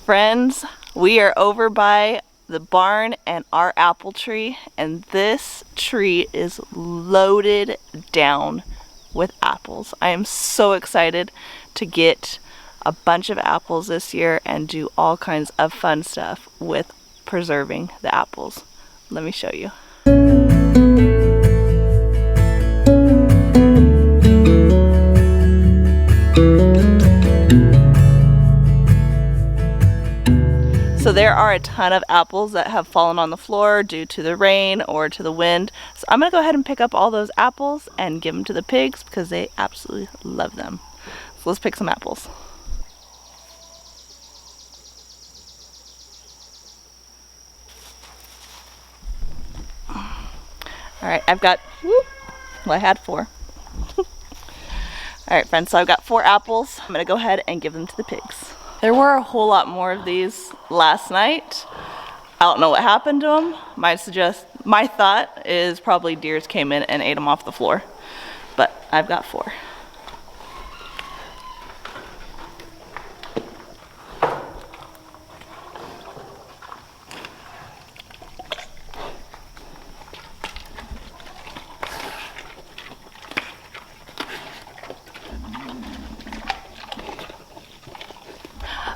Friends, we are over by the barn and our apple tree, and this tree is loaded down with apples. I am so excited to get a bunch of apples this year and do all kinds of fun stuff with preserving the apples. Let me show you. So there are a ton of apples that have fallen on the floor due to the rain or to the wind. So I'm gonna go ahead and pick up all those apples and give them to the pigs because they absolutely love them. So let's pick some apples. All right, I've got, well, I had 4. All right, friends, so I've got 4 apples. I'm gonna go ahead and give them to the pigs. There were a whole lot more of these last night. I don't know what happened to them. My thought is probably deers came in and ate them off the floor, but I've got 4.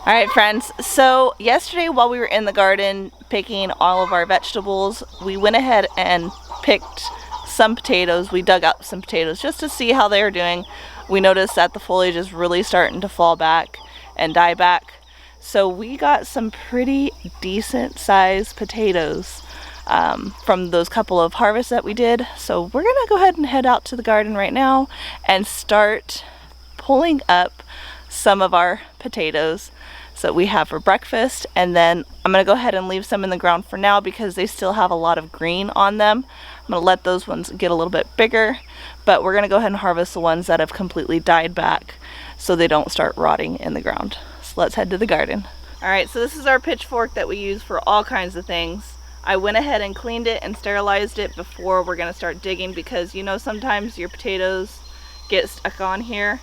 All right, friends, so yesterday while we were in the garden picking all of our vegetables, we went ahead and picked some potatoes. We dug up some potatoes just to see how they were doing. We noticed that the foliage is really starting to fall back and die back. So we got some pretty decent sized potatoes from those couple of harvests that we did. So we're gonna go ahead and head out to the garden right now and start pulling up some of our potatoes that we have for breakfast, and then I'm gonna go ahead and leave some in the ground for now because they still have a lot of green on them. I'm gonna let those ones get a little bit bigger, but we're gonna go ahead and harvest the ones that have completely died back so they don't start rotting in the ground. So let's head to the garden. All right, so this is our pitchfork that we use for all kinds of things. I went ahead and cleaned it and sterilized it before we're gonna start digging because you know sometimes your potatoes get stuck on here,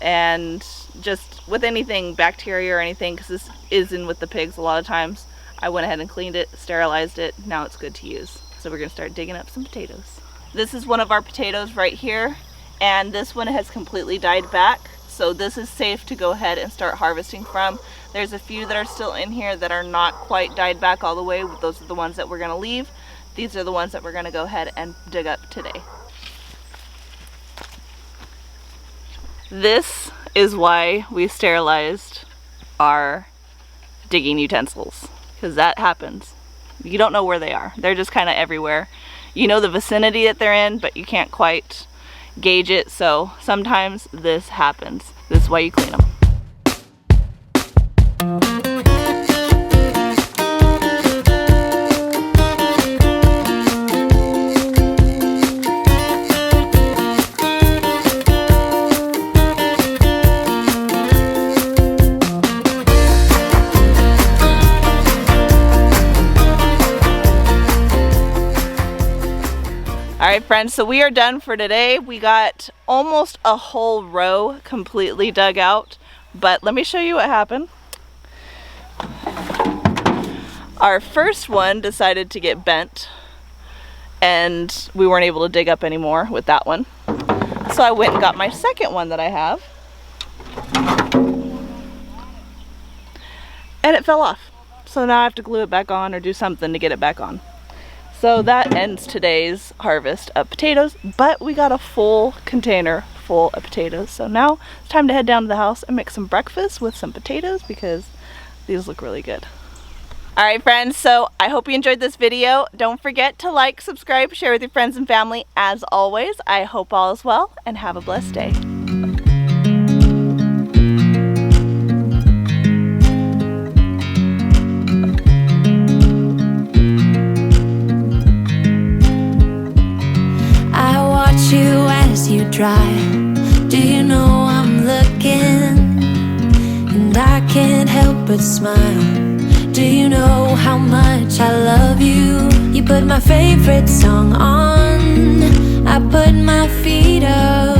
and just with anything, bacteria or anything, because this is in with the pigs a lot of times. I went ahead and cleaned it, sterilized it, now it's good to use. So we're gonna start digging up some potatoes. This is one of our potatoes right here, and this one has completely died back, so this is safe to go ahead and start harvesting from. There's a few that are still in here that are not quite died back all the way. Those are the ones that we're gonna leave. These are the ones that we're gonna go ahead and dig up today. This is why we sterilized our digging utensils, because that happens. You don't know where they are. They're just kind of everywhere. You know the vicinity that they're in, but you can't quite gauge it, so sometimes this happens. This is why you clean them. Alright friends, so we are done for today. We got almost a whole row completely dug out, but let me show you what happened. Our first one decided to get bent and we weren't able to dig up anymore with that one. So I went and got my second one that I have, and it fell off. So now I have to glue it back on or do something to get it back on. So that ends today's harvest of potatoes, but we got a full container full of potatoes. So now it's time to head down to the house and make some breakfast with some potatoes because these look really good. All right, friends, so I hope you enjoyed this video. Don't forget to like, subscribe, share with your friends and family. As always, I hope all is well and have a blessed day. You dry. Do you know I'm looking and I can't help but smile? Do you know how much I love you? You put my favorite song on, I put my feet up